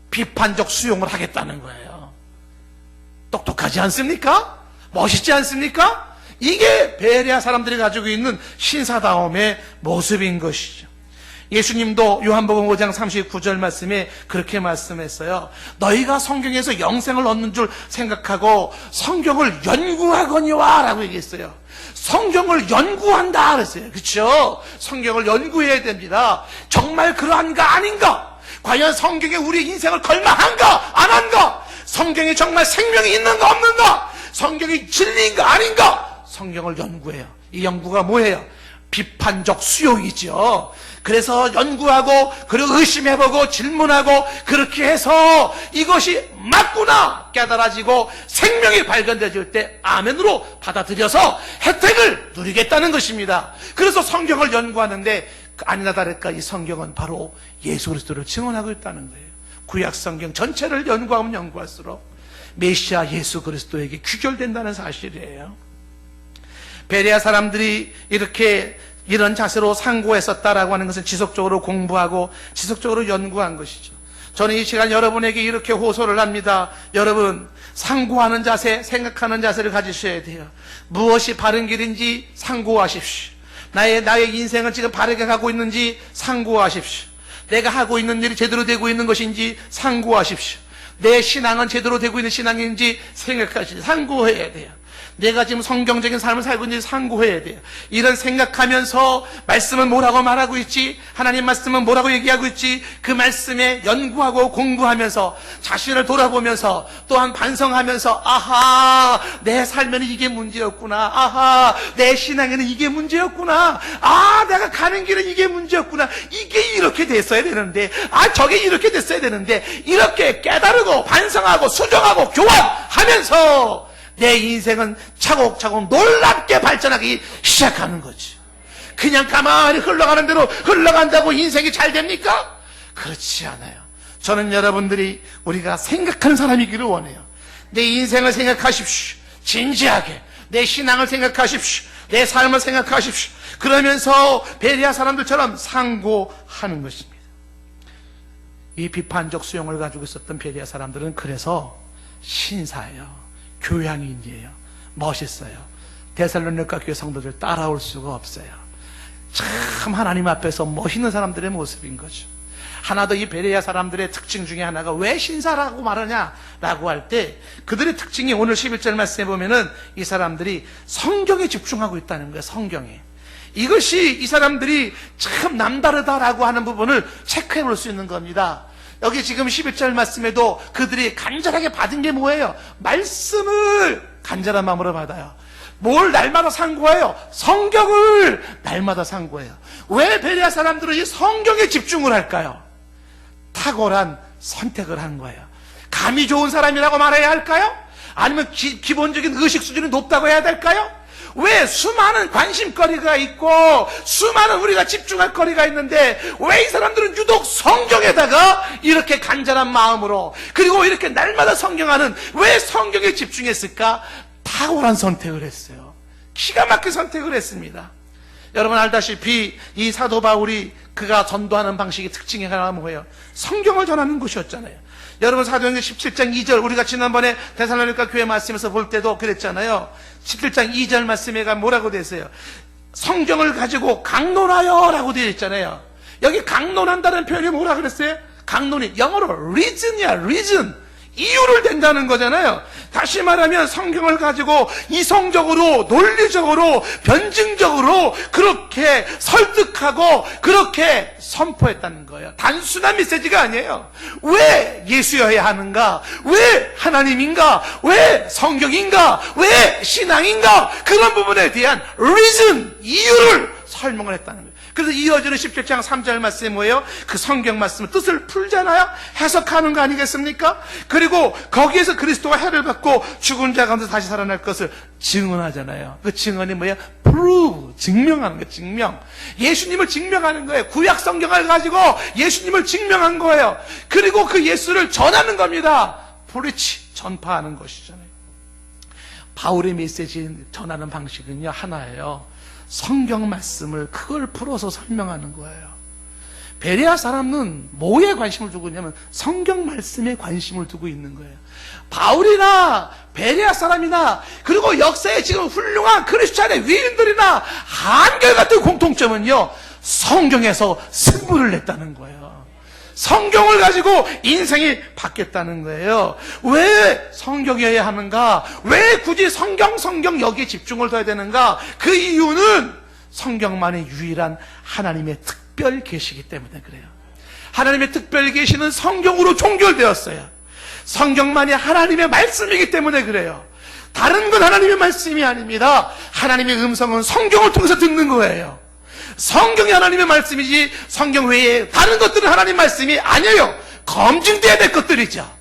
비판적 수용을 하겠다는 거예요. 똑똑하지 않습니까? 멋있지 않습니까? 이게 베레아 사람들이 가지고 있는 신사다움의 모습인 것이죠. 예수님도 요한복음 5장 39절 말씀에 그렇게 말씀했어요. 너희가 성경에서 영생을 얻는 줄 생각하고 성경을 연구하거니와 라고 얘기했어요. 성경을 연구한다 그랬어요. 그렇죠? 성경을 연구해야 됩니다. 정말 그러한가 아닌가? 과연 성경에 우리의 인생을 걸망한가 안 한가? 성경에 정말 생명이 있는가 없는가? 성경이 진리인가 아닌가? 성경을 연구해요. 이 연구가 뭐예요? 비판적 수용이죠. 그래서 연구하고 그리고 의심해보고 질문하고 그렇게 해서 이것이 맞구나 깨달아지고 생명이 발견되어질 때 아멘으로 받아들여서 혜택을 누리겠다는 것입니다. 그래서 성경을 연구하는데 아니나 다를까 이 성경은 바로 예수 그리스도를 증언하고 있다는 거예요. 구약 성경 전체를 연구하면 연구할수록 메시아 예수 그리스도에게 귀결된다는 사실이에요. 베레아 사람들이 이렇게 이런 자세로 상고했었다라고 하는 것은 지속적으로 공부하고 지속적으로 연구한 것이죠. 저는 이 시간 여러분에게 이렇게 호소를 합니다. 여러분, 상고하는 자세, 생각하는 자세를 가지셔야 돼요. 무엇이 바른 길인지 상고하십시오. 나의 인생을 지금 바르게 가고 있는지 상고하십시오. 내가 하고 있는 일이 제대로 되고 있는 것인지 상고하십시오. 내 신앙은 제대로 되고 있는 신앙인지 생각하십시오. 상고해야 돼요. 내가 지금 성경적인 삶을 살고 있는지 상고해야 돼요. 이런 생각하면서 말씀은 뭐라고 말하고 있지? 하나님 말씀은 뭐라고 얘기하고 있지? 그 말씀에 연구하고 공부하면서 자신을 돌아보면서 또한 반성하면서 아하, 내 삶에는 이게 문제였구나. 아하, 내 신앙에는 이게 문제였구나. 아, 내가 가는 길은 이게 문제였구나. 이게 이렇게 됐어야 되는데, 아, 저게 이렇게 됐어야 되는데, 이렇게 깨달고 반성하고 수정하고 교환하면서 내 인생은 차곡차곡 놀랍게 발전하기 시작하는 거지. 그냥 가만히 흘러가는 대로 흘러간다고 인생이 잘 됩니까? 그렇지 않아요. 저는 여러분들이 우리가 생각하는 사람이기를 원해요. 내 인생을 생각하십시오. 진지하게 내 신앙을 생각하십시오. 내 삶을 생각하십시오. 그러면서 베레아 사람들처럼 상고하는 것입니다. 이 비판적 수용을 가지고 있었던 베레아 사람들은 그래서 신사예요. 교양인이에요. 멋있어요. 데살로니가 교회 성도들 따라올 수가 없어요. 참 하나님 앞에서 멋있는 사람들의 모습인 거죠. 하나 더 이 베레아 사람들의 특징 중에 하나가 왜 신사라고 말하냐라고 할 때 그들의 특징이 오늘 11절 말씀에 보면은 이 사람들이 성경에 집중하고 있다는 거예요. 성경에. 이것이 이 사람들이 참 남다르다라고 하는 부분을 체크해 볼 수 있는 겁니다. 여기 지금 11절 말씀에도 그들이 간절하게 받은 게 뭐예요? 말씀을 간절한 마음으로 받아요. 뭘 날마다 상고해요? 성경을 날마다 상고해요. 왜 베레아 사람들은 이 성경에 집중을 할까요? 탁월한 선택을 한 거예요. 감이 좋은 사람이라고 말해야 할까요? 아니면 기본적인 의식 수준이 높다고 해야 될까요? 왜 수많은 관심거리가 있고 수많은 우리가 집중할 거리가 있는데 왜 이 사람들은 유독 성경에다가 이렇게 간절한 마음으로 그리고 이렇게 날마다 성경하는 왜 성경에 집중했을까? 탁월한 선택을 했어요. 기가 막힌 선택을 했습니다. 여러분 알다시피 이 사도 바울이 그가 전도하는 방식의 특징이 하나가 뭐예요? 성경을 전하는 것이었잖아요. 여러분 사도행전 17장 2절 우리가 지난번에 데살로니가 교회 말씀에서 볼 때도 그랬잖아요. 17장 2절 말씀에가 뭐라고 되어 있어요? 성경을 가지고 강론하여 라고 되어 있잖아요. 여기 강론한다는 표현이 뭐라 그랬어요? 강론이 영어로 reason이야. reason. 이유를 댄다는 거잖아요. 다시 말하면 성경을 가지고 이성적으로 논리적으로 변증적으로 그렇게 설득하고 그렇게 선포했다는 거예요. 단순한 메시지가 아니에요. 왜 예수여야 하는가? 왜 하나님인가? 왜 성경인가? 왜 신앙인가? 그런 부분에 대한 reason, 이유를 설명을 했다는 거예요. 그래서 이어지는 17장 3절 말씀이 뭐예요? 그 성경 말씀을 뜻을 풀잖아요? 해석하는 거 아니겠습니까? 그리고 거기에서 그리스도가 해를 받고 죽은 자 가운데 다시 살아날 것을 증언하잖아요. 그 증언이 뭐예요? prove, 증명하는 거예요. 증명. 예수님을 증명하는 거예요. 구약 성경을 가지고 예수님을 증명한 거예요. 그리고 그 예수를 전하는 겁니다. preach, 전파하는 것이잖아요. 바울의 메시지 전하는 방식은요 하나예요. 성경 말씀을 그걸 풀어서 설명하는 거예요. 베레아 사람은 뭐에 관심을 두고 있냐면 성경 말씀에 관심을 두고 있는 거예요. 바울이나 베레아 사람이나 그리고 역사에 지금 훌륭한 크리스찬의 위인들이나 한결같은 공통점은요 성경에서 승부를 냈다는 거예요. 성경을 가지고 인생이 바뀌었다는 거예요. 왜 성경이어야 하는가? 왜 굳이 성경 여기에 집중을 둬야 되는가? 그 이유는 성경만이 유일한 하나님의 특별 계시이기 때문에 그래요. 하나님의 특별 계시는 성경으로 종결되었어요. 성경만이 하나님의 말씀이기 때문에 그래요. 다른 건 하나님의 말씀이 아닙니다. 하나님의 음성은 성경을 통해서 듣는 거예요. 성경이 하나님의 말씀이지 성경 외에 다른 것들은 하나님의 말씀이 아니에요. 검증돼야 될 것들이죠.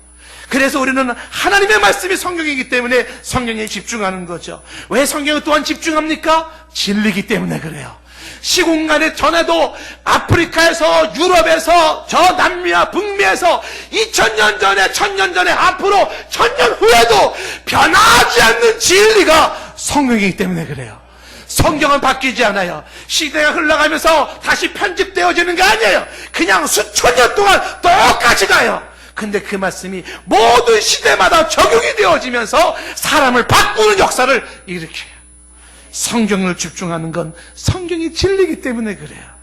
그래서 우리는 하나님의 말씀이 성경이기 때문에 성경에 집중하는 거죠. 왜 성경에 또한 집중합니까? 진리이기 때문에 그래요. 시공간에 전에도 아프리카에서 유럽에서 저 남미와 북미에서 2000년 전에 1000년 전에 앞으로 1000년 후에도 변하지 않는 진리가 성경이기 때문에 그래요. 성경은 바뀌지 않아요. 시대가 흘러가면서 다시 편집되어지는 게 아니에요. 그냥 수천 년 동안 똑같이 가요. 근데 그 말씀이 모든 시대마다 적용이 되어지면서 사람을 바꾸는 역사를 일으켜요. 성경을 집중하는 건 성경이 진리이기 때문에 그래요.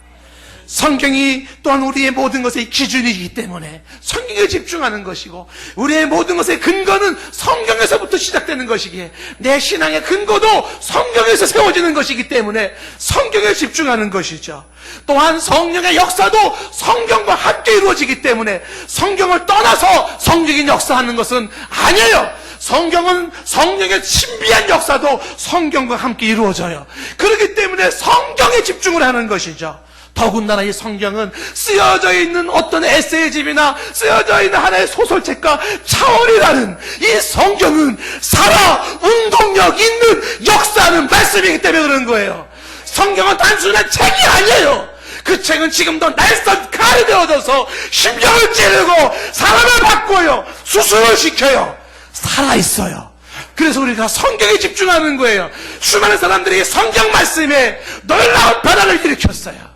성경이 또한 우리의 모든 것의 기준이기 때문에 성경에 집중하는 것이고, 우리의 모든 것의 근거는 성경에서부터 시작되는 것이기에 내 신앙의 근거도 성경에서 세워지는 것이기 때문에 성경에 집중하는 것이죠. 또한 성령의 역사도 성경과 함께 이루어지기 때문에 성경을 떠나서 성경이 역사하는 것은 아니에요. 성경은 성령의 신비한 역사도 성경과 함께 이루어져요. 그렇기 때문에 성경에 집중을 하는 것이죠. 더군다나 이 성경은 쓰여져 있는 어떤 에세이집이나 쓰여져 있는 하나의 소설책과 차원이라는 이 성경은 살아 운동력 있는 역사하는 말씀이기 때문에 그런 거예요. 성경은 단순한 책이 아니에요. 그 책은 지금도 날선 칼이 되어져서 심령을 찌르고 사람을 바꿔요. 수술을 시켜요. 살아있어요. 그래서 우리가 성경에 집중하는 거예요. 수많은 사람들이 성경 말씀에 놀라운 변화를 일으켰어요.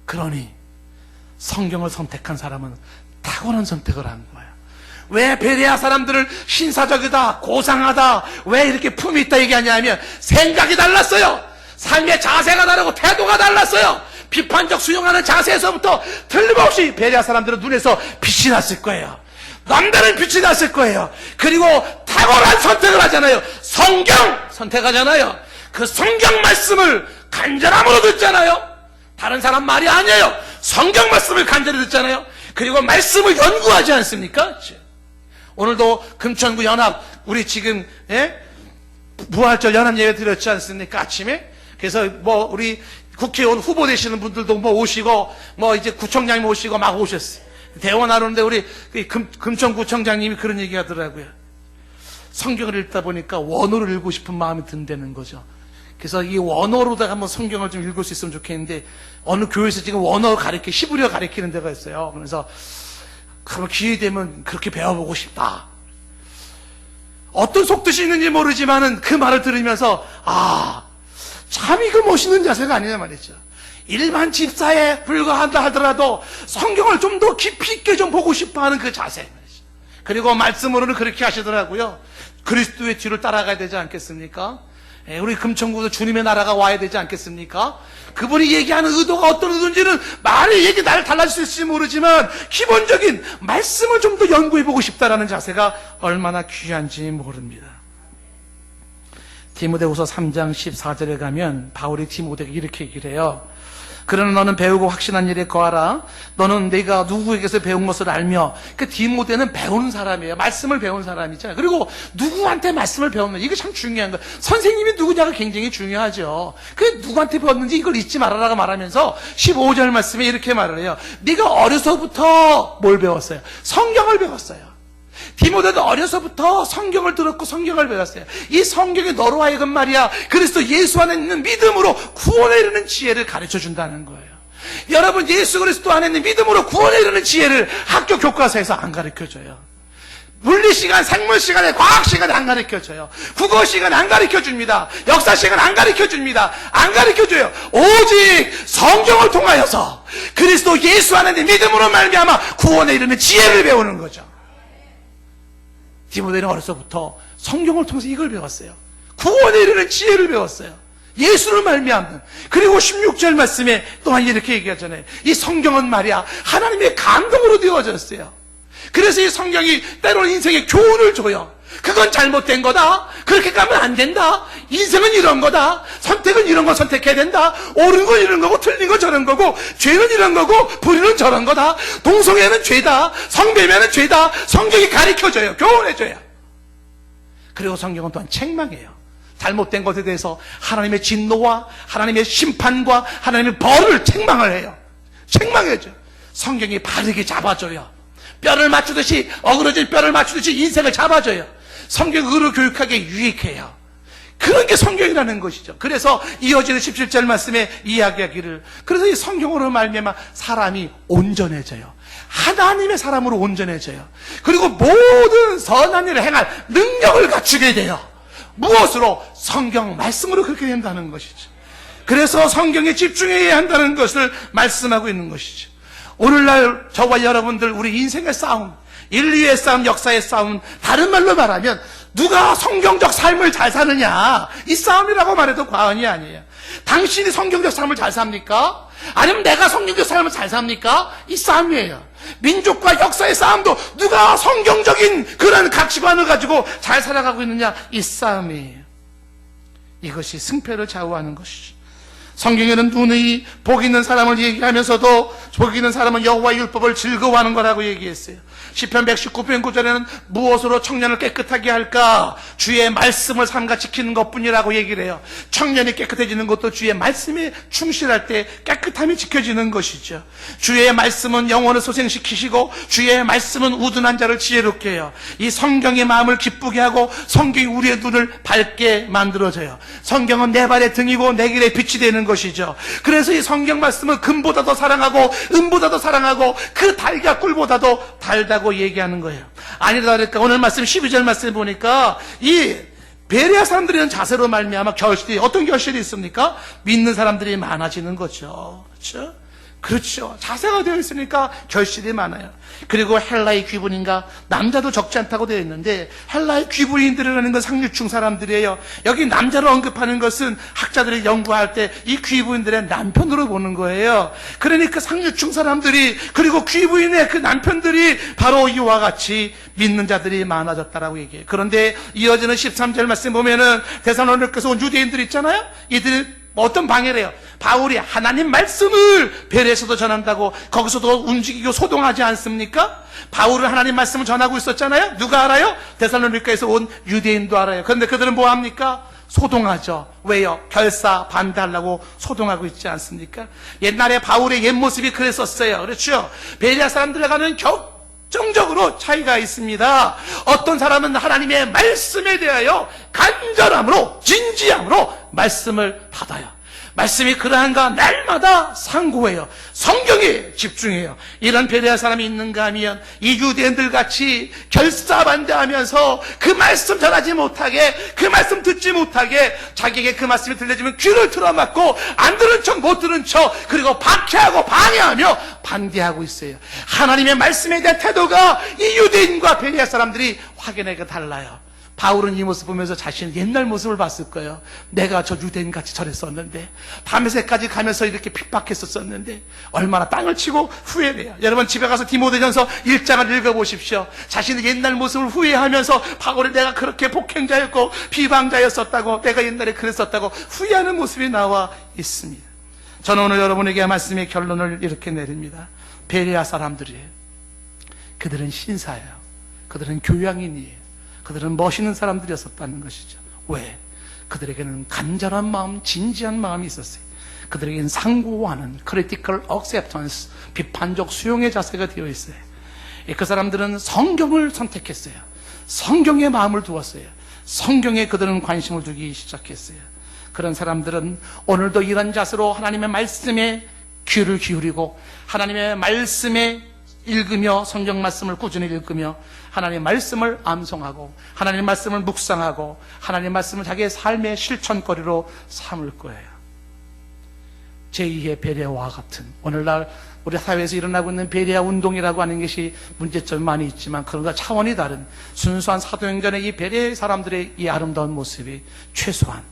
그러니 성경을 선택한 사람은 탁월한 선택을 한 거예요. 왜 베레아 사람들을 신사적이다, 고상하다, 왜 이렇게 품이 있다 얘기하냐면 생각이 달랐어요. 삶의 자세가 다르고 태도가 달랐어요. 비판적 수용하는 자세에서부터 틀림없이 베레아 사람들은 눈에서 빛이 났을 거예요. 남다른 빛이 났을 거예요. 그리고 탁월한 선택을 하잖아요. 성경 선택하잖아요. 그 성경 말씀을 간절함으로 듣잖아요. 다른 사람 말이 아니에요. 성경 말씀을 간절히 듣잖아요. 그리고 말씀을 연구하지 않습니까? 오늘도 금천구 연합 우리 지금 부활절 연합 예배 드렸지 않습니까? 아침에. 그래서 뭐 우리 국회의원 후보 되시는 분들도 뭐 오시고 뭐 이제 구청장님 오시고 막 오셨어요. 대원하는데 우리 금천구청장님이 그런 얘기 하더라고요. 성경을 읽다 보니까 원어를 읽고 싶은 마음이 든다는 거죠. 그래서 이 원어로다가 한번 성경을 좀 읽을 수 있으면 좋겠는데, 어느 교회에서 지금 원어 히브리어 가르치는 데가 있어요. 그래서 그러면 기회 되면 그렇게 배워보고 싶다. 어떤 속뜻이 있는지 모르지만은 그 말을 들으면서 참 이거 멋있는 자세가 아니냐 말이죠. 일반 집사에 불과한다 하더라도 성경을 좀 더 깊이 있게 좀 보고 싶어하는 그 자세. 그리고 말씀으로는 그렇게 하시더라고요. 그리스도의 뒤를 따라가야 되지 않겠습니까? 우리 금천구도 주님의 나라가 와야 되지 않겠습니까? 그분이 얘기하는 의도가 어떤 의도인지는 말의 얘기 날 달라질 수 있을지 모르지만 기본적인 말씀을 좀 더 연구해보고 싶다라는 자세가 얼마나 귀한지 모릅니다. 디모데후서 3장 14절에 가면 바울이 디모데에게 이렇게 얘기를 해요. 그러나 너는 배우고 확신한 일에 거하라. 너는 내가 누구에게서 배운 것을 알며. 그 디모데는 배우는 사람이에요. 말씀을 배운 사람이잖아요. 그리고 누구한테 말씀을 배우면 이게 참 중요한 거예요. 선생님이 누구냐가 굉장히 중요하죠. 그 누구한테 배웠는지 이걸 잊지 말아라고 말하면서 15절 말씀에 이렇게 말을 해요. 네가 어려서부터 뭘 배웠어요? 성경을 배웠어요. 디모데도 어려서부터 성경을 들었고 성경을 배웠어요. 이 성경이 너로 하여금 말이야 그리스도 예수 안에 있는 믿음으로 구원에 이르는 지혜를 가르쳐 준다는 거예요. 여러분, 예수 그리스도 안에 있는 믿음으로 구원에 이르는 지혜를 학교 교과서에서 안 가르쳐줘요. 물리 시간, 생물 시간에, 과학 시간에 안 가르쳐줘요. 국어 시간에 안 가르쳐줍니다. 역사 시간에 안 가르쳐줍니다. 안 가르쳐줘요. 오직 성경을 통하여서 그리스도 예수 안에 있는 믿음으로 말미암아 구원에 이르는 지혜를 배우는 거죠. 디모데는 어려서부터 성경을 통해서 이걸 배웠어요. 구원에 이르는 지혜를 배웠어요. 예수를 말미암는. 그리고 16절 말씀에 또한 이렇게 얘기하잖아요. 이 성경은 말이야 하나님의 감동으로 되어졌어요. 그래서 이 성경이 때로는 인생에 교훈을 줘요. 그건 잘못된 거다. 그렇게 가면 안 된다. 인생은 이런 거다. 선택은 이런 거 선택해야 된다. 옳은 건 이런 거고 틀린 건 저런 거고 죄는 이런 거고 불의는 저런 거다. 동성애는 죄다. 성배매는 죄다. 성경이 가르쳐줘요. 교훈해줘요. 그리고 성경은 또한 책망해요. 잘못된 것에 대해서 하나님의 진노와 하나님의 심판과 하나님의 벌을 책망을 해요. 책망해줘요. 성경이 바르게 잡아줘요. 뼈를 맞추듯이, 어그러진 뼈를 맞추듯이 인생을 잡아줘요. 성경 의로 교육하게 유익해요. 그런 게 성경이라는 것이죠. 그래서 이어지는 17절 말씀에 이야기하기를, 그래서 이 성경으로 말미암아 사람이 온전해져요. 하나님의 사람으로 온전해져요. 그리고 모든 선한 일을 행할 능력을 갖추게 돼요. 무엇으로? 성경 말씀으로 그렇게 된다는 것이죠. 그래서 성경에 집중해야 한다는 것을 말씀하고 있는 것이죠. 오늘날 저와 여러분들 우리 인생의 싸움, 인류의 싸움, 역사의 싸움, 다른 말로 말하면 누가 성경적 삶을 잘 사느냐, 이 싸움이라고 말해도 과언이 아니에요. 당신이 성경적 삶을 잘 삽니까? 아니면 내가 성경적 삶을 잘 삽니까? 이 싸움이에요. 민족과 역사의 싸움도 누가 성경적인 그런 가치관을 가지고 잘 살아가고 있느냐, 이 싸움이에요. 이것이 승패를 좌우하는 것이죠. 성경에는 눈의 복 있는 사람을 얘기하면서도 복 있는 사람은 여호와의 율법을 즐거워하는 거라고 얘기했어요. 시편 119편 9절에는 무엇으로 청년을 깨끗하게 할까? 주의 말씀을 삼가 지키는 것뿐이라고 얘기를 해요. 청년이 깨끗해지는 것도 주의 말씀에 충실할 때 깨끗함이 지켜지는 것이죠. 주의 말씀은 영혼을 소생시키시고 주의 말씀은 우둔한 자를 지혜롭게 해요. 이 성경의 마음을 기쁘게 하고 성경이 우리의 눈을 밝게 만들어줘요. 성경은 내 발의 등이고 내 길의 빛이 되는 것이죠. 그래서 이 성경 말씀은 금보다 더 사랑하고 은보다 더 사랑하고 그 달걀 꿀보다도 달다고 얘기하는 거예요. 아니다 그러니까 오늘 말씀 12절 말씀에 보니까 이 베레아 사람들이 있는 자세로 말미암아 결실이, 어떤 결실이 있습니까? 믿는 사람들이 많아지는 거죠. 그렇죠? 그렇죠. 자세가 되어 있으니까 결실이 많아요. 그리고 헬라의 귀분인가, 남자도 적지 않다고 되어 있는데 헬라의 귀분인들이라는 건 상류층 사람들이에요. 여기 남자를 언급하는 것은 학자들이 연구할 때 이 귀부인들의 남편으로 보는 거예요. 그러니까 상류층 사람들이, 그리고 귀부인의 그 남편들이 바로 이와 같이 믿는 자들이 많아졌다라고 얘기해요. 그런데 이어지는 13절 말씀 보면은 데살로니가에서 온 유대인들 있잖아요. 이들이 어떤 방해래요? 바울이 하나님 말씀을 베레아에서도 전한다고 거기서도 움직이고 소동하지 않습니까? 바울은 하나님 말씀을 전하고 있었잖아요. 누가 알아요? 데살로니가에서 온 유대인도 알아요. 그런데 그들은 뭐 합니까? 소동하죠. 왜요? 결사 반대하려고 소동하고 있지 않습니까? 옛날에 바울의 옛 모습이 그랬었어요. 그렇죠? 베레아 사람들과는 결정적으로 차이가 있습니다. 어떤 사람은 하나님의 말씀에 대하여 간절함으로, 진지함으로 말씀을 받아요. 말씀이 그러한가 날마다 상고해요. 성경에 집중해요. 이런 베레아 사람이 있는가 하면 이 유대인들 같이 결사반대하면서 그 말씀 전하지 못하게, 그 말씀 듣지 못하게, 자기에게 그 말씀이 들려지면 귀를 틀어막고 안 들은 척 못 들은 척, 그리고 박해하고 방해하며 반대하고 있어요. 하나님의 말씀에 대한 태도가 이 유대인과 베레아 사람들이 확연하게 달라요. 바울은 이 모습 보면서 자신의 옛날 모습을 봤을 거예요. 내가 저 유대인같이 저랬었는데, 밤새까지 가면서 이렇게 핍박했었었는데 얼마나 땅을 치고 후회를 해요. 여러분 집에 가서 디모데전서 1장을 읽어보십시오. 자신의 옛날 모습을 후회하면서 바울이 내가 그렇게 폭행자였고 비방자였었다고, 내가 옛날에 그랬었다고 후회하는 모습이 나와 있습니다. 저는 오늘 여러분에게 말씀의 결론을 이렇게 내립니다. 베레아 사람들이에요. 그들은 신사예요. 그들은 교양인이에요. 그들은 멋있는 사람들이었었다는 것이죠. 왜? 그들에게는 간절한 마음, 진지한 마음이 있었어요. 그들에게는 상고하는 critical acceptance, 비판적 수용의 자세가 되어 있어요. 그 사람들은 성경을 선택했어요. 성경에 마음을 두었어요. 성경에 그들은 관심을 두기 시작했어요. 그런 사람들은 오늘도 이런 자세로 하나님의 말씀에 귀를 기울이고 하나님의 말씀에 읽으며, 성경 말씀을 꾸준히 읽으며 하나님의 말씀을 암송하고 하나님의 말씀을 묵상하고 하나님의 말씀을 자기의 삶의 실천거리로 삼을 거예요. 제2의 베레아와 같은, 오늘날 우리 사회에서 일어나고 있는 베레아 운동이라고 하는 것이 문제점이 많이 있지만 그런가 차원이 다른 순수한 사도행전의 이 베레아 사람들의 이 아름다운 모습이 최소한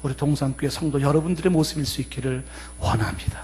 우리 동산교회 성도 여러분들의 모습일 수 있기를 원합니다.